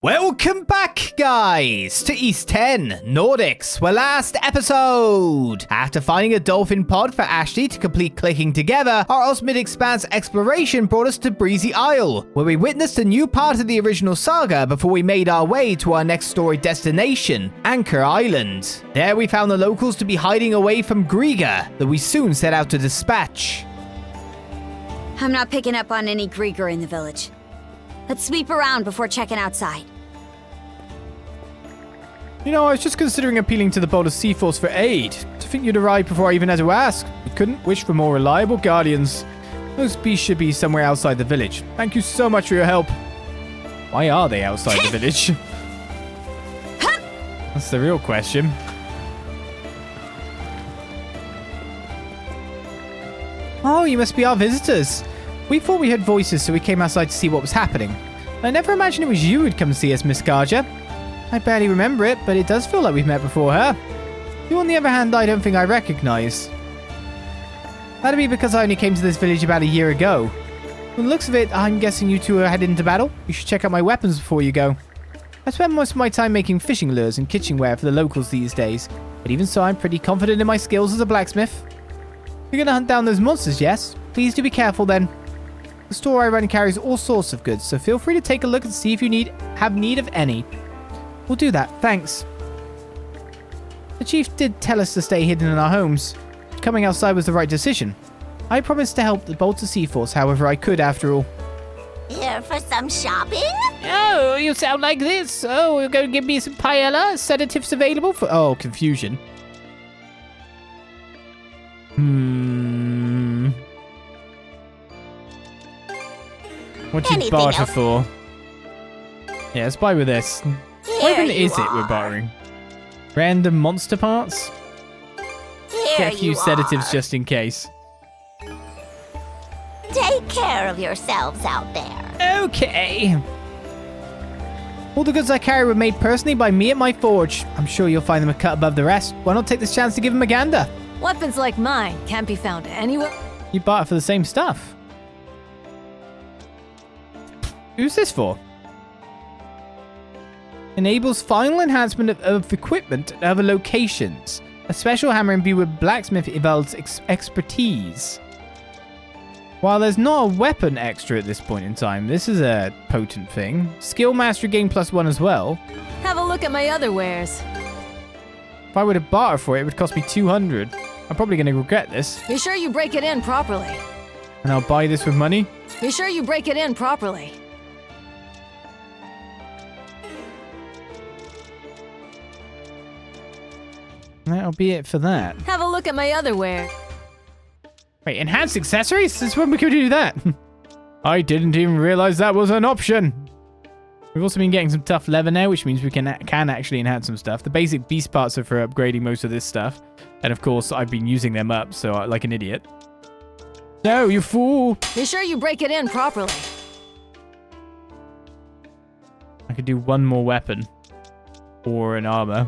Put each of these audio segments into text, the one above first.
Welcome back, guys, to East 10, Nordics, where last episode, after finding a dolphin pod for Ashley to complete clicking together, our Ultimate Expanse exploration brought us to Breezy Isle, where we witnessed a new part of the original saga before we made our way to our next story destination, Anchor Island. There we found the locals to be hiding away from Griegr, that we soon set out to dispatch. I'm not picking up on any Griegr in the village. Let's sweep around before checking outside. You know, I was just considering appealing to the Balta Seaforce for aid. To think you'd arrive before I even had to ask. We couldn't wish for more reliable guardians. Those beasts should be somewhere outside the village. Thank you so much for your help. Why are they outside the village? That's the real question. Oh, you must be our visitors. We thought we heard voices, so we came outside to see what was happening. I never imagined it was you who'd come to see us, Miss Garja. I barely remember it, but it does feel like we've met before, huh? You, on the other hand, I don't think I recognize. That'd be because I only came to this village about a year ago. From the looks of it, I'm guessing you two are headed into battle. You should check out my weapons before you go. I spend most of my time making fishing lures and kitchenware for the locals these days, but even so, I'm pretty confident in my skills as a blacksmith. You're gonna hunt down those monsters, yes? Please do be careful then. The store I run carries all sorts of goods, so feel free to take a look and see if you have need of any. We'll do that, thanks. The chief did tell us to stay hidden in our homes. Coming outside was the right decision. I promised to help the Balta Seaforce however I could after all. Here for some shopping? Oh, you sound like this. Oh, you're going to give me some paella? Sedatives available for... Oh, confusion. What you barter for? Yeah, let's buy with this. What even is it we're bartering? Random monster parts? Get a few sedatives just in case. Take care of yourselves out there. Okay. All the goods I carry were made personally by me at my forge. I'm sure you'll find them a cut above the rest. Why not take this chance to give them a gander? Weapons like mine can't be found anywhere. You barter for the same stuff. Who's this for? Enables final enhancement of equipment at other locations. A special hammer imbued with blacksmith evolves expertise. While there's not a weapon extra at this point in time, this is a potent thing. Skill mastery gain +1 as well. Have a look at my other wares. If I were to barter for it, it would cost me 200. I'm probably going to regret this. Be sure you break it in properly. And I'll buy this with money. Be sure you break it in properly. That'll be it for that. Have a look at my other ware. Wait, enhanced accessories? Since when we could do that? I didn't even realize that was an option. We've also been getting some tough leather now, which means we can actually enhance some stuff. The basic beast parts are for upgrading most of this stuff. And of course, I've been using them up, so like an idiot. No, you fool! Be sure you break it in properly. I could do one more weapon. Or an armor.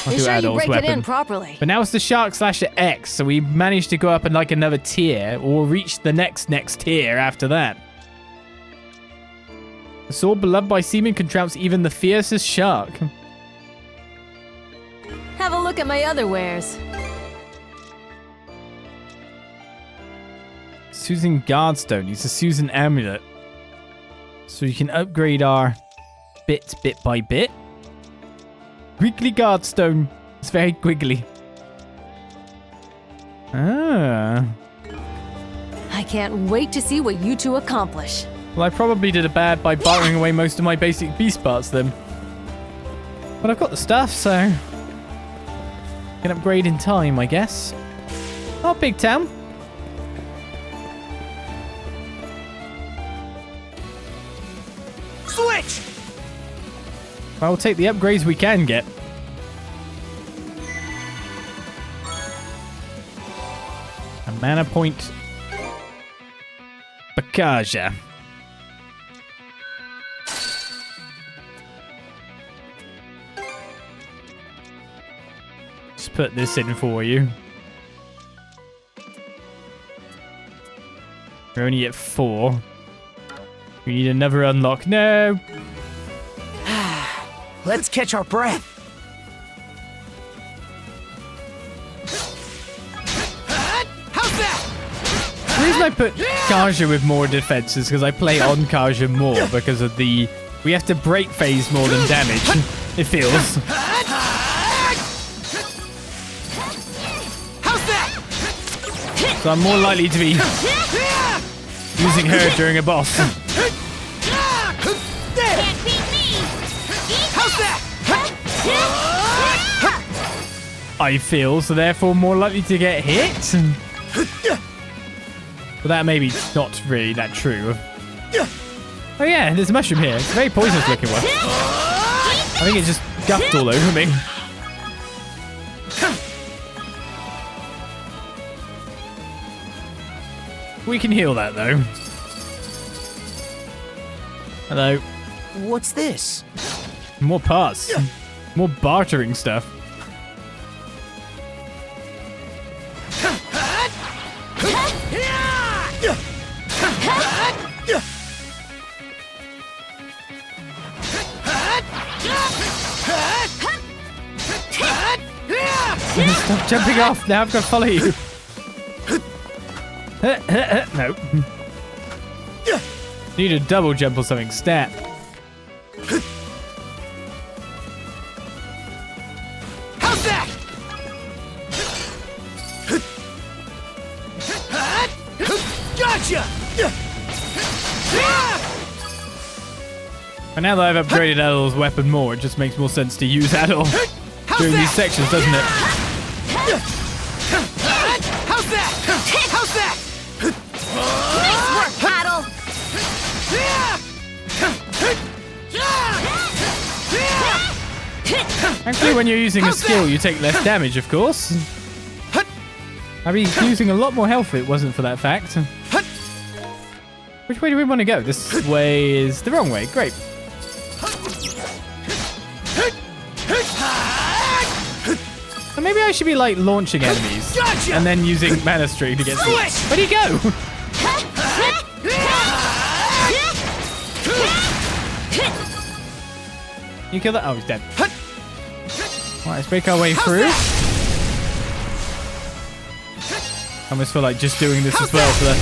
Be sure you break it in properly. But now it's the Shark/X, so we managed to go up in like another tier, or reach the next tier after that. A sword beloved by seamen can trounce even the fiercest shark. Have a look at my other wares. Susan Guardstone. It's a Susan amulet. So you can upgrade our bit by bit. Wiggly Guardstone. It's very wiggly. Ah. I can't wait to see what you two accomplish. Well, I probably did a bad by bartering away most of my basic beast parts then. But I've got the stuff, so... I can upgrade in time, I guess. Oh, big town. Switch! I will take the upgrades we can get. A mana point. Bakaja. Just put this in for you. We're only at 4. We need another unlock. No! Let's catch our breath. How's that? The reason I put Kaja with more defense is because I play on Kaja more because of the... We have to break phase more than damage, it feels. How's that? So I'm more likely to be using her during a boss. Can't beat me! How's that? I feel, so therefore more likely to get hit. But that may be not really that true. Oh yeah, there's a mushroom here. It's a very poisonous looking one. I think it just guffed all over me. We can heal that though. Hello. What's this? More parts. More bartering stuff. Stop jumping off. Now I've got to follow you. No. Need a double jump or something. Stat. How's that? Gotcha! And now that I've upgraded Adol's weapon more, it just makes more sense to use Adol during these sections, doesn't it? How's that? How's that? Nice work, Adol! Actually, when you're using a skill, you take less damage, of course. I'd be using a lot more health if it wasn't for that fact. Which way do we want to go? This way is the wrong way. Great. So maybe I should be like launching enemies and then using mana string to get through. Where'd he go? You kill that? Oh, he's dead. Right, let's break our way through. I almost feel like just doing this as well for the...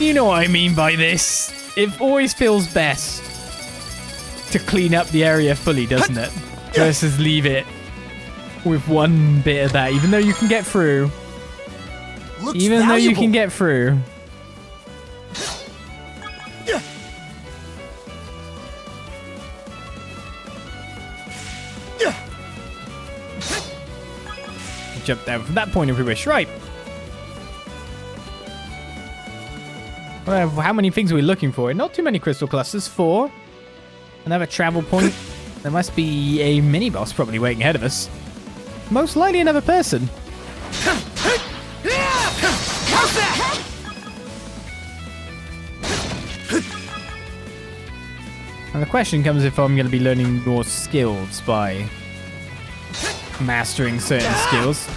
You know what I mean by this. It always feels best to clean up the area fully, doesn't it? Versus leave it with one bit of that, even though you can get through. Even though you can get through. Jump down from that point if we wish. Right. Well, how many things are we looking for? Not too many crystal clusters. 4. Another travel point. There must be a mini boss probably waiting ahead of us. Most likely another person. And the question comes if I'm going to be learning more skills by mastering certain skills.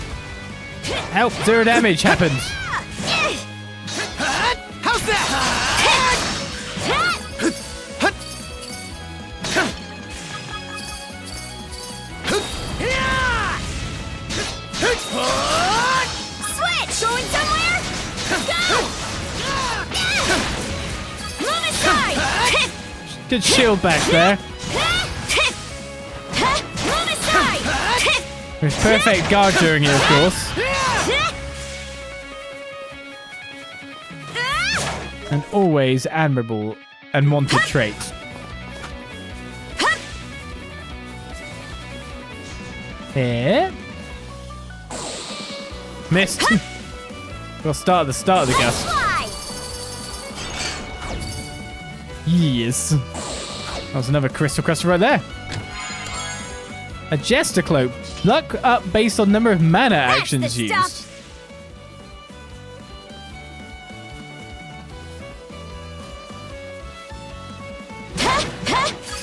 Help! 0 damage happens. How's that? Switch! Going somewhere? Go! Move aside! Good shield back there. Move aside! With perfect guard during it, of course. And always admirable and wanted trait. Here. Missed. We'll start at the start of the gust. Yes. That was another crystal cluster right there. A Jester Cloak. Luck up based on number of mana actions the used. stuff.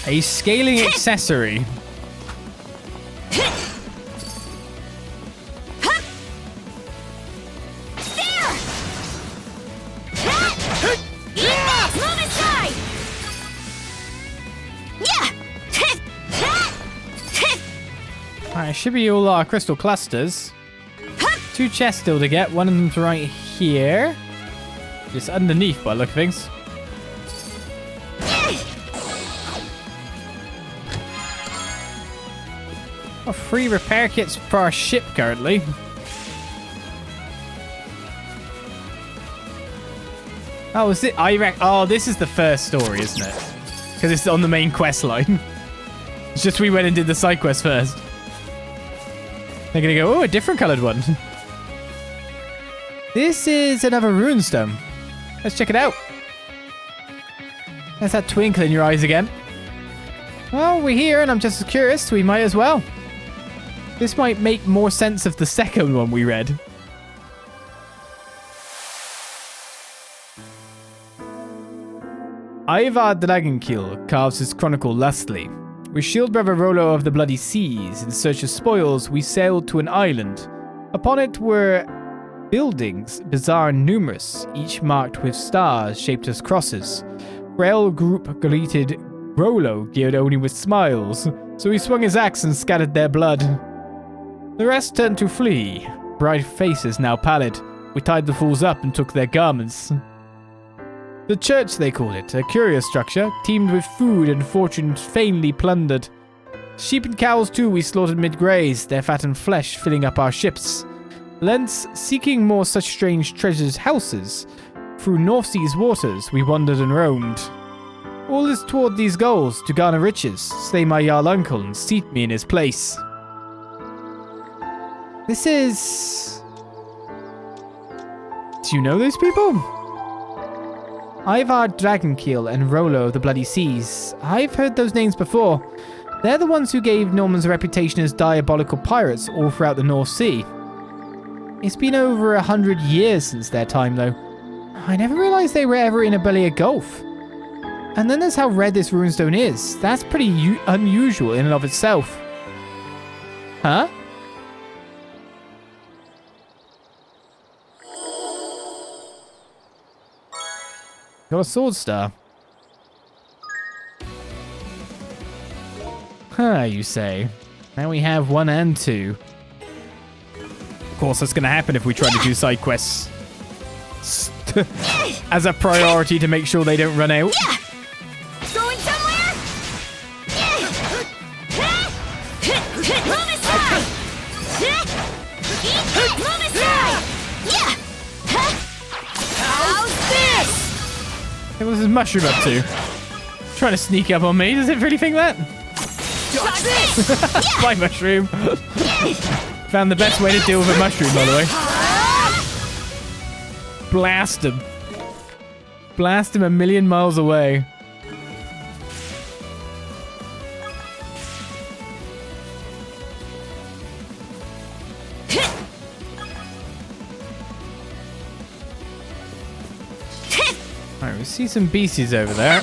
A scaling accessory. Alright, should be all our crystal clusters. 2 chests still to get. One of them's right here. Just underneath by the look of things. Oh, 3 repair kits for our ship currently. Oh, is it? Oh, this is the first story, isn't it? Because it's on the main quest line. It's just we went and did the side quest first. They're going to go, oh, a different coloured one. This is another runestone. Let's check it out. There's that twinkle in your eyes again. Well, we're here and I'm just as curious, so we might as well. This might make more sense of the second one we read. Ivar Dragonkill carves his chronicle lustily. With shield brother Rollo of the Bloody Seas in search of spoils, we sailed to an island. Upon it were buildings, bizarre and numerous, each marked with stars shaped as crosses. Frail group greeted Rollo, geared only with smiles, so he swung his axe and scattered their blood. The rest turned to flee, bright faces now pallid. We tied the fools up and took their garments. The church, they called it, a curious structure, teemed with food and fortunes vainly plundered. Sheep and cows too we slaughtered mid-graze, their fattened flesh filling up our ships. Thence, seeking more such strange treasures' houses, through North Sea's waters we wandered and roamed. All is toward these goals, to garner riches, slay my Jarl uncle and seat me in his place. This is... Do you know those people? Ivar Dragonkill and Rollo of the Bloody Seas. I've heard those names before. They're the ones who gave Normans a reputation as diabolical pirates all throughout the North Sea. It's been over 100 years since their time, though. I never realized they were ever in Obelia Gulf. And then there's how red this runestone is. That's pretty unusual in and of itself. Huh? Got a sword star. Huh, you say. Now we have 1 and 2. Of course, that's going to happen if we try to do side quests. As a priority to make sure they don't run out. Going somewhere? Move aside! Move aside! How's this? Hey, what's this mushroom up to? Trying to sneak up on me? Does it really think that? Watch this! Bye, mushroom. Found the best way to deal with a mushroom, by the way. Blast him. Blast him a million miles away. Alright, we see some beasties over there.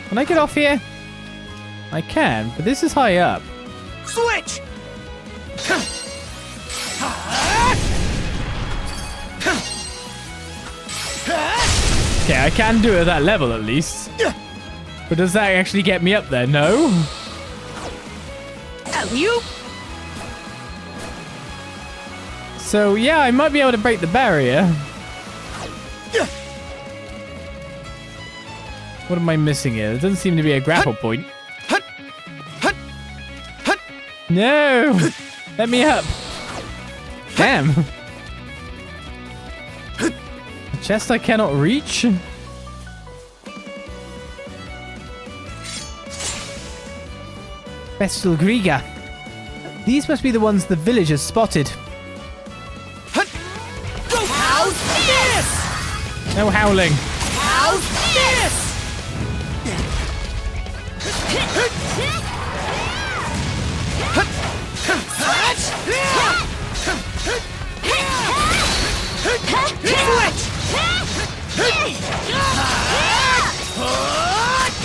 Can I get off here? I can, but this is high up. Switch! Okay, I can do it at that level at least. But does that actually get me up there? No. Alley-oop! So yeah, I might be able to break the barrier. What am I missing here? There doesn't seem to be a grapple point. No! Let me up. Damn. A chest I cannot reach? Bestial Griegr. These must be the ones the villagers spotted. How's this? No howling. How's this?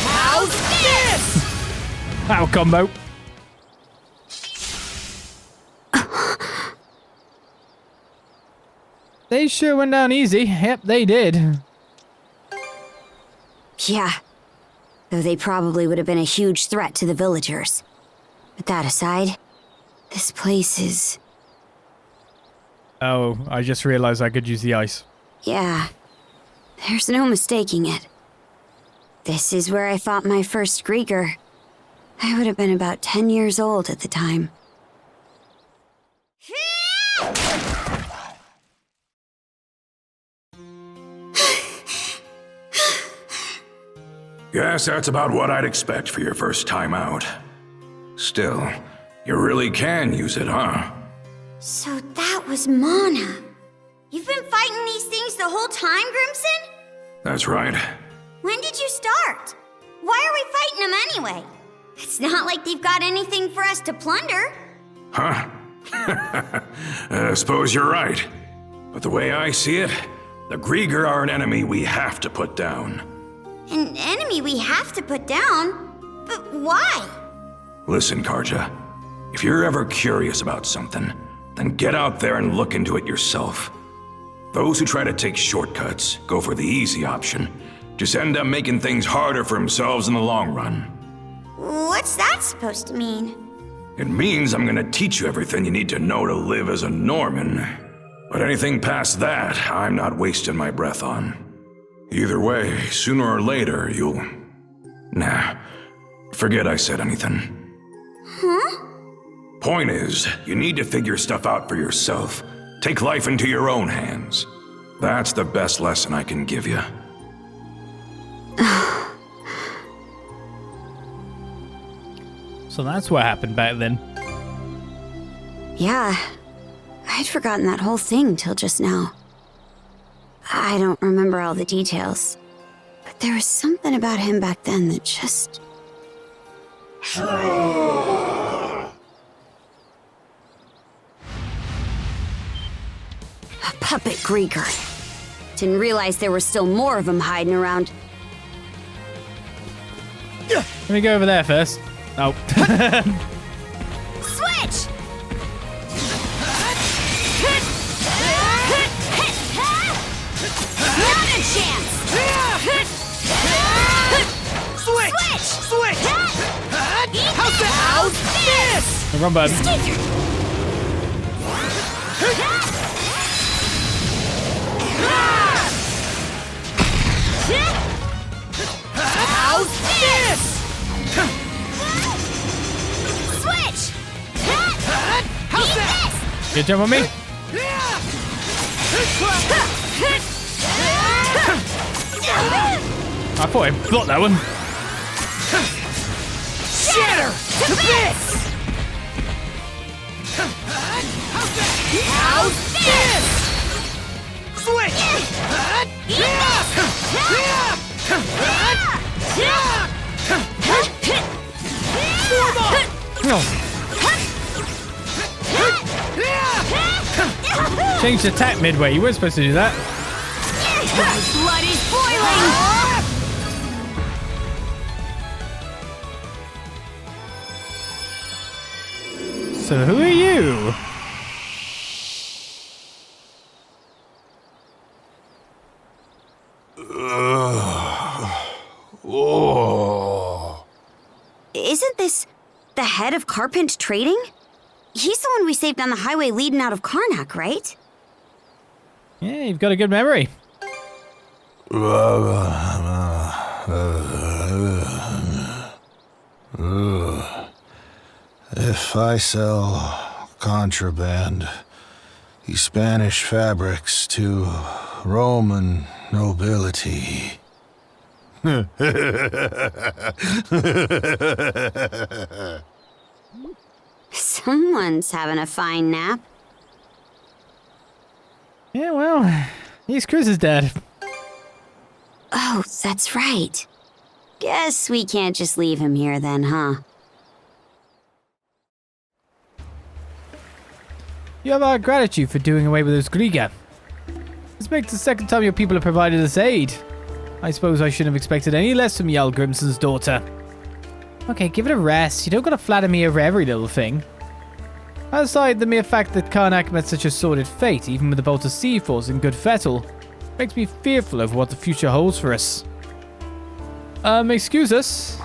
How's this? Pow combo. They sure went down easy. Yep, they did. Yeah. Though they probably would have been a huge threat to the villagers. But that aside, this place is... Oh, I just realized I could use the ice. Yeah. There's no mistaking it. This is where I fought my first Griegr. I would have been about 10 years old at the time. Guess that's about what I'd expect for your first time out. Still, you really can use it, huh? So that was Mana. You've been fighting these things the whole time, Grimson? That's right. When did you start? Why are we fighting them anyway? It's not like they've got anything for us to plunder. Huh? I suppose you're right. But the way I see it, the Griegr are an enemy we have to put down. An enemy we have to put down? But why? Listen, Karja. If you're ever curious about something, then get out there and look into it yourself. Those who try to take shortcuts, go for the easy option, just end up making things harder for themselves in the long run. What's that supposed to mean? It means I'm gonna teach you everything you need to know to live as a Norman. But anything past that, I'm not wasting my breath on. Either way, sooner or later, you'll... Nah, forget I said anything. Huh? Point is, you need to figure stuff out for yourself. Take life into your own hands. That's the best lesson I can give you. So that's what happened back then. Yeah. I'd forgotten that whole thing till just now. I don't remember all the details. But there was something about him back then that just... A puppet Griegr. Didn't realize there were still more of them hiding around. Let me go over there first. Oh. Switch! Not a chance! Switch! Switch! How's this? Run, bud. How's this? Switch! How's that? Good jump on me. I thought I blocked that one. Shatter to bits! How's this? Switch! Changed attack midway. You weren't supposed to do that. Blood is boiling! So who are you? Isn't this the head of Carpent Trading? He's the one we saved on the highway leading out of Karnak, right? Yeah, you've got a good memory. If I sell contraband, Spanish fabrics to Roman nobility. Someone's having a fine nap. Yeah, well, he's Chris's dad. Oh, that's right. Guess we can't just leave him here then, huh? You have our gratitude for doing away with those Griegr. This makes the second time your people have provided us aid. I suppose I shouldn't have expected any less from Jarl Grimson's daughter. Okay, give it a rest. You don't gotta flatter me over every little thing. Aside, the mere fact that Karnak met such a sordid fate, even with the Balta Seaforce in good fettle, makes me fearful of what the future holds for us. Excuse us.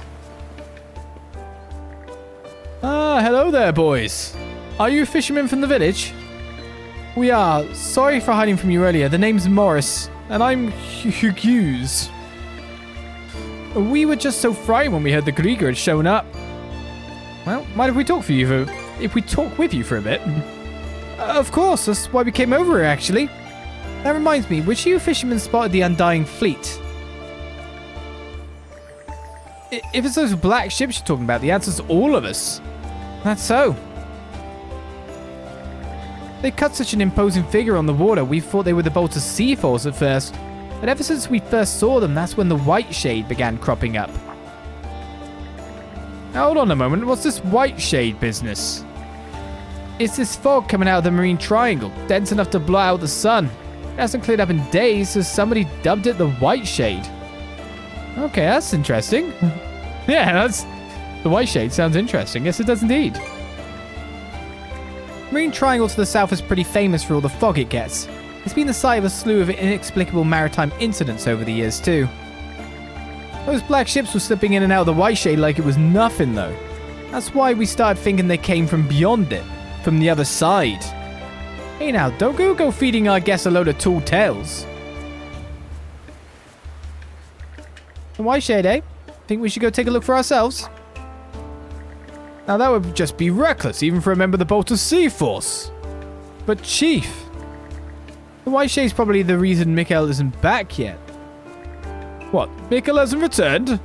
Hello there, boys. Are you fishermen from the village? We are. Sorry for hiding from you earlier. The name's Morris, and I'm Hughes. We were just so frightened when we heard the Griegr had shown up. Well, mind if we talk with you for a bit? Of course, that's why we came over here, actually. That reminds me, which of you fishermen spotted the Undying Fleet? If it's those black ships you're talking about, the answer's all of us. That's so. They cut such an imposing figure on the water, we thought they were the Balta Seaforce at first. But ever since we first saw them, that's when the Whiteshade began cropping up. Now, hold on a moment, what's this Whiteshade business? It's this fog coming out of the marine triangle, dense enough to blot out the sun. It hasn't cleared up in days, so somebody dubbed it the Whiteshade. Okay, that's interesting. Yeah, the Whiteshade sounds interesting. Yes, it does indeed. Marine Triangle to the south is pretty famous for all the fog it gets. It's been the site of a slew of inexplicable maritime incidents over the years too. Those black ships were slipping in and out of the Whiteshade like it was nothing though. That's why we started thinking they came from beyond it, from the other side. Hey now, don't go feeding our guests a load of tall tales. The Whiteshade, eh? Think we should go take a look for ourselves? Now that would just be reckless, even for a member of the Balta Seaforce. But Chief, the Whiteshade's probably the reason Mikhail isn't back yet. What, Mikhail hasn't returned?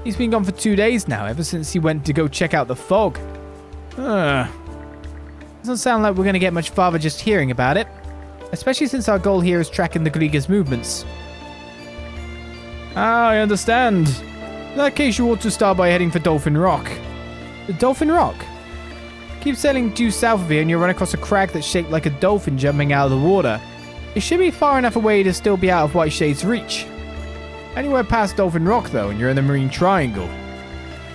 He's been gone for 2 days now, ever since he went to go check out the fog. Doesn't sound like we're going to get much farther just hearing about it. Especially since our goal here is tracking the Griegr's movements. I understand. In that case, you ought to start by heading for Dolphin Rock. The Dolphin Rock? Keep sailing due south of here and you'll run across a crag that's shaped like a dolphin jumping out of the water. It should be far enough away to still be out of Whiteshade's reach. Anywhere past Dolphin Rock, though, and you're in the Marine Triangle.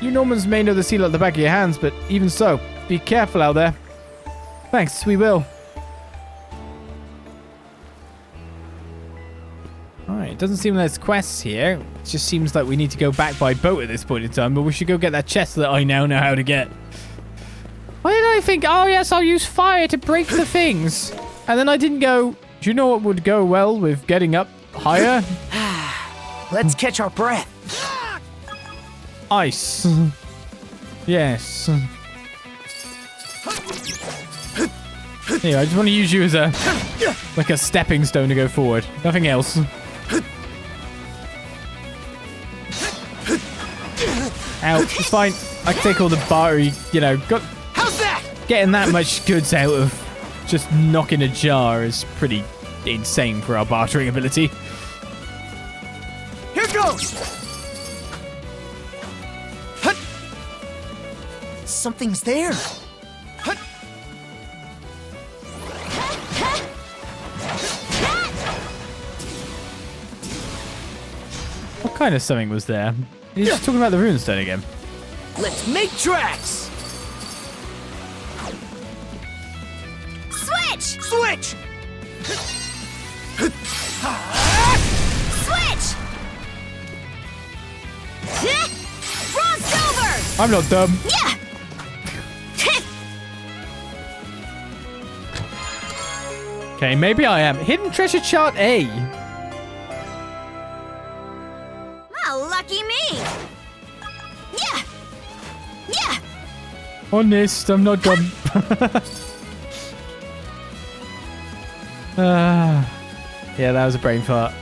You Normans may know the seal at the back of your hands, but even so, be careful out there. Thanks, we will. Alright, it doesn't seem like there's quests here. It just seems like we need to go back by boat at this point in time, but we should go get that chest that I now know how to get. Why did I think, oh yes, I'll use fire to break the things? And then I didn't go, do you know what would go well with getting up higher? Let's catch our breath. Ice. Yes. Here, I just want to use you as like a stepping stone to go forward. Nothing else. Ow, it's fine. I can take all the battery, How's that? Getting that much goods out of just knocking a jar is pretty insane for our bartering ability. Here goes. Hut. Something's there. Hut. What kind of something was there? He's just talking about the runestone again. Let's make tracks. Switch! Switch. Switch! Frost over! I'm not dumb. Yeah! Okay, maybe I am. Hidden treasure chart A. Well, lucky me! Yeah! Yeah! Honest, I'm not dumb. Yeah, that was a brain fart.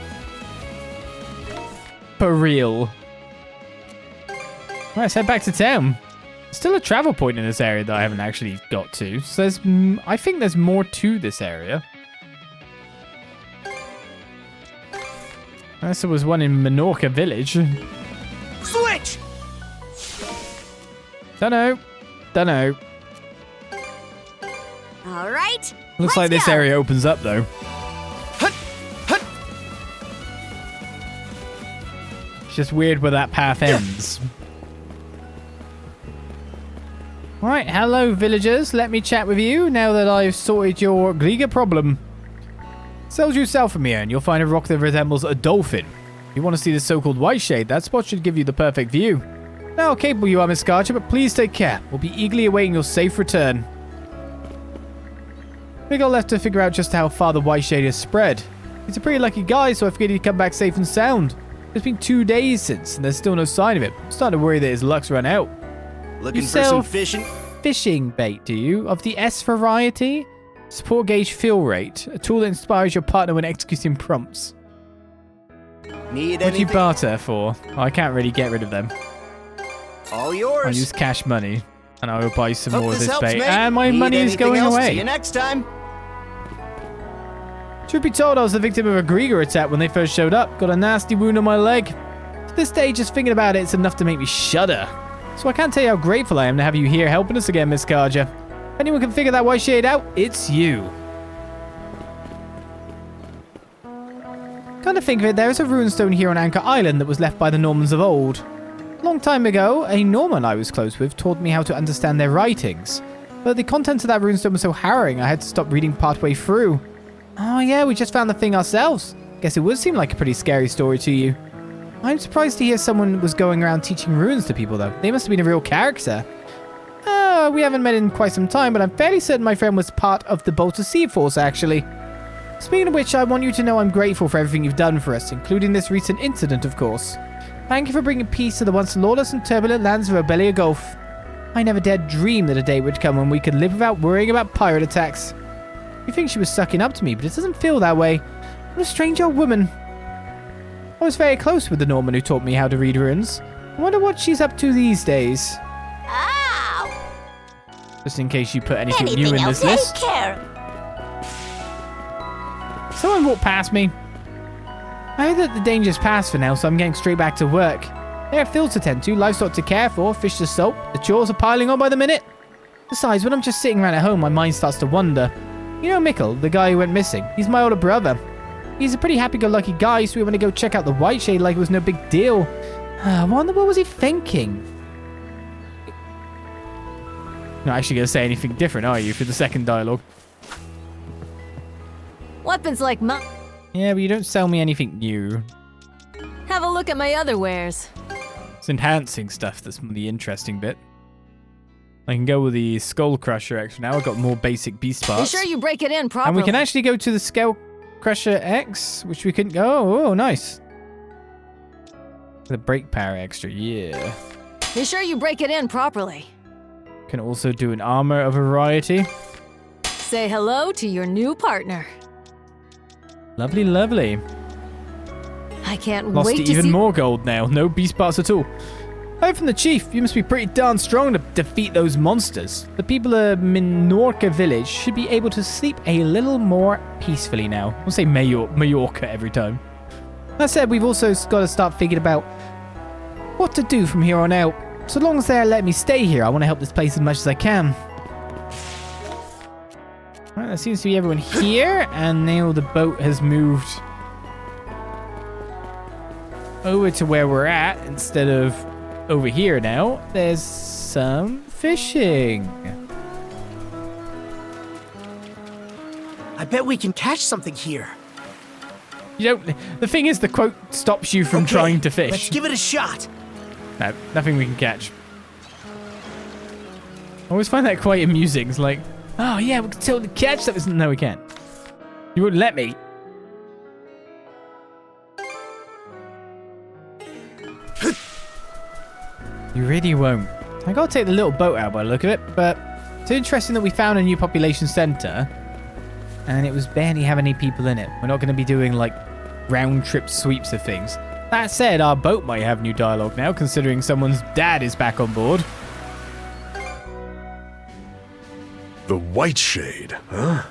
For real. Right, let's head back to town. Still a travel point in this area that I haven't actually got to. So there's, I think there's more to this area. Unless there was one in Menorca village. Switch. Dunno. All right. Looks like this area opens up though. Hut. Hut. It's just weird where that path ends. Right, hello villagers. Let me chat with you now that I've sorted your Griegr problem. Sail due south from here and you'll find a rock that resembles a dolphin. If you want to see the so-called Whiteshade, that spot should give you the perfect view. Now how capable you are, Miss Garcher, but please take care. We'll be eagerly awaiting your safe return. Big ol' left to figure out just how far the Whiteshade has spread. He's a pretty lucky guy, so I figured he'd come back safe and sound. It's been 2 days since, and there's still no sign of it. I'm starting to worry that his luck's run out. Looking You for sell some fishing? Fishing bait, do you? Of the S variety? Support gauge fill rate. A tool that inspires your partner when executing prompts. Need What do you anything? barter for? Oh, I can't really get rid of them. All I yours. use cash money, and I will buy some Hope more of this this helps, bait. mate. And my Need money is anything going else? See away. you next time. Truth be told, I was the victim of a Griegr attack when they first showed up. Got a nasty wound on my leg. To this day, just thinking about it, it's enough to make me shudder. So I can't tell you how grateful I am to have you here helping us again, Miss Garger. If anyone can figure that Whiteshade out, it's you. Kind of think of it, there is a runestone here on Anchor Island that was left by the Normans of old. A long time ago, a Norman I was close with taught me how to understand their writings. But the contents of that runestone was so harrowing, I had to stop reading partway through. Oh yeah, we just found the thing ourselves. Guess it would seem like a pretty scary story to you. I'm surprised to hear someone was going around teaching runes to people though. They must have been a real character. We haven't met in quite some time, but I'm fairly certain my friend was part of the Balta Seaforce actually. Speaking of which, I want you to know I'm grateful for everything you've done for us, including this recent incident of course. Thank you for bringing peace to the once lawless and turbulent lands of Obelia Gulf. I never dared dream that a day would come when we could live without worrying about pirate attacks. You think she was sucking up to me, but it doesn't feel that way. What a strange old woman. I was very close with the Norman who taught me how to read runes. I wonder what she's up to these days. Ow! Just in case you put anything new Anything in else? this list. Take care. Someone walked past me. I heard that the danger's past for now, so I'm getting straight back to work. There are fields to tend to, livestock to care for, fish to soak. The chores are piling on by the minute. Besides, when I'm just sitting around at home, my mind starts to wander. You know Mikkel, the guy who went missing? He's my older brother. He's a pretty happy-go-lucky guy, so we went to go check out the Whiteshade like it was no big deal. I wonder what was he thinking? You're not actually going to say anything different, are you, for the second dialogue? Weapons like mine. Yeah, but you don't sell me anything new. Have a look at my other wares. It's enhancing stuff that's the interesting bit. I can go with the Skull Crusher extra now. I've got more basic beast Be parts. sure you break it in properly. And we can actually go to the Skull Crusher X, which we couldn't go. Oh, nice. The brake power extra, yeah. Be sure you break it in properly. Can also do an armor of a variety. Say hello to your new partner. Lovely, lovely. I can't Lost wait to even see. more gold now. No beast parts at all. Heard from the chief. You must be pretty darn strong to defeat those monsters. The people of Minorca village should be able to sleep a little more peacefully now. I'll say Majorca every time. That said, we've also got to start thinking about what to do from here on out. So long as they let me stay here, I want to help this place as much as I can. Alright, that seems to be everyone here, and now the boat has moved over to where we're at instead of over here now. There's some fishing. I bet we can catch something here. You don't. The thing is, the quote stops you from Okay, trying to fish. Let's give it a shot. No, nothing we can catch. I always find that quite amusing. It's like, oh yeah, we can totally catch that. No, we can't. You wouldn't let me. You really won't. I gotta take the little boat out by the look of it, but it's interesting that we found a new population center and it was barely having any people in it. We're not gonna be doing like round trip sweeps of things. That said, our boat might have new dialogue now, considering someone's dad is back on board. The Whiteshade, huh?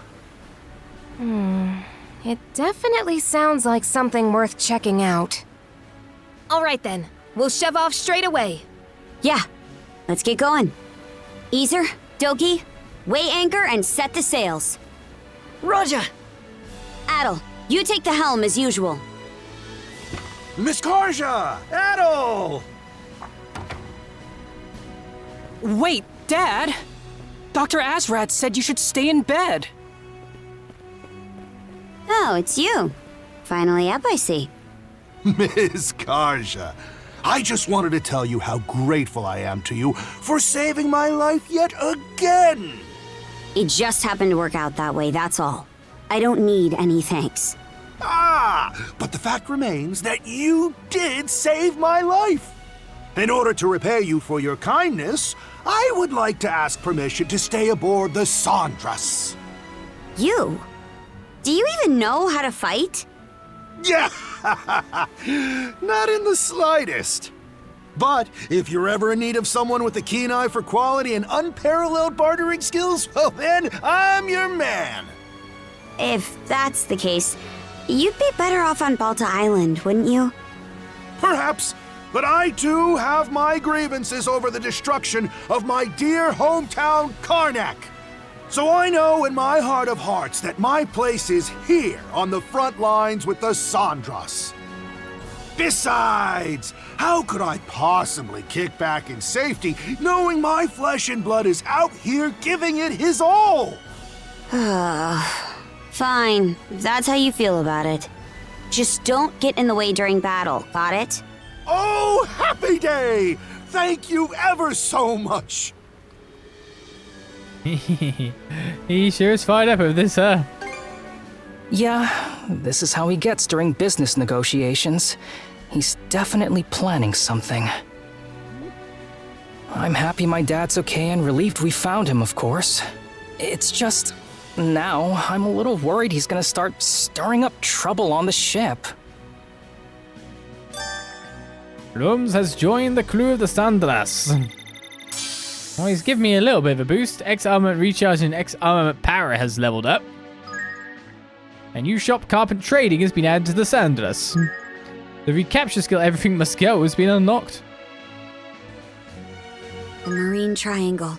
It definitely sounds like something worth checking out. All right then. We'll shove off straight away. Yeah, let's get going. Easer, Doki, weigh anchor and set the sails. Roger. Adol, you take the helm as usual. Miss Karja! Adol! Wait, Dad! Dr. Azrad said you should stay in bed. Oh, it's you. Finally up, I see. Miss Karja, I just wanted to tell you how grateful I am to you for saving my life yet again. It just happened to work out that way, that's all. I don't need any thanks. But the fact remains that you did save my life. In order to repay you for your kindness, I would like to ask permission to stay aboard the Sandras. You? Do you even know how to fight? Yeah, not in the slightest. But if you're ever in need of someone with a keen eye for quality and unparalleled bartering skills, well then, I'm your man. If that's the case, you'd be better off on Balta Island, wouldn't you? Perhaps, but I too have my grievances over the destruction of my dear hometown, Karnak. So I know in my heart of hearts that my place is here on the front lines with the Sandras. Besides, how could I possibly kick back in safety knowing my flesh and blood is out here giving it his all? Fine, if that's how you feel about it. Just don't get in the way during battle, got it? Oh, happy day! Thank you ever so much! He sure is fired up over this, huh? Yeah, this is how he gets during business negotiations. He's definitely planning something. I'm happy my dad's okay and relieved we found him, of course. It's just, now I'm a little worried he's gonna start stirring up trouble on the ship. Lums has joined the crew of the Sandras. Well, he's given me a little bit of a boost. X-armament recharge and X-armament power has leveled up. A new shop, carpet trading, has been added to the Sandras. The recapture skill, everything must go, has been unlocked. The Marine Triangle.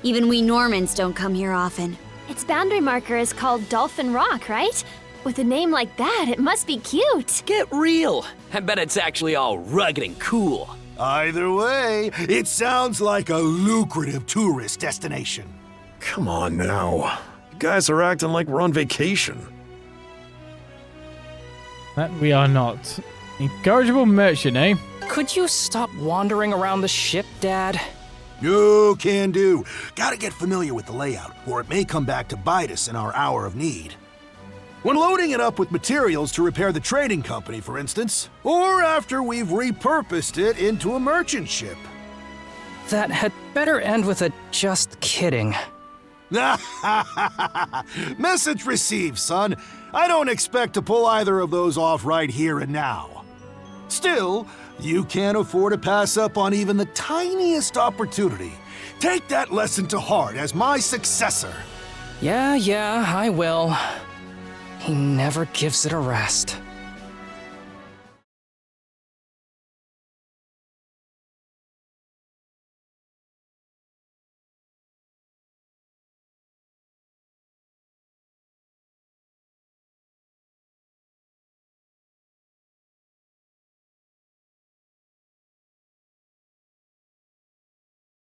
Even we Normans don't come here often. Its boundary marker is called Dolphin Rock, right? With a name like that, it must be cute. Get real. I bet it's actually all rugged and cool. Either way, it sounds like a lucrative tourist destination. Come on now. You guys are acting like we're on vacation. That we are not. Incorrigible merchant, eh? Could you stop wandering around the ship, Dad? No can do. Gotta get familiar with the layout, or it may come back to bite us in our hour of need. When loading it up with materials to repair the trading company, for instance, or after we've repurposed it into a merchant ship. That had better end with a just kidding. Message received, son. I don't expect to pull either of those off right here and now. Still, you can't afford to pass up on even the tiniest opportunity. Take that lesson to heart as my successor. Yeah, I will. He never gives it a rest.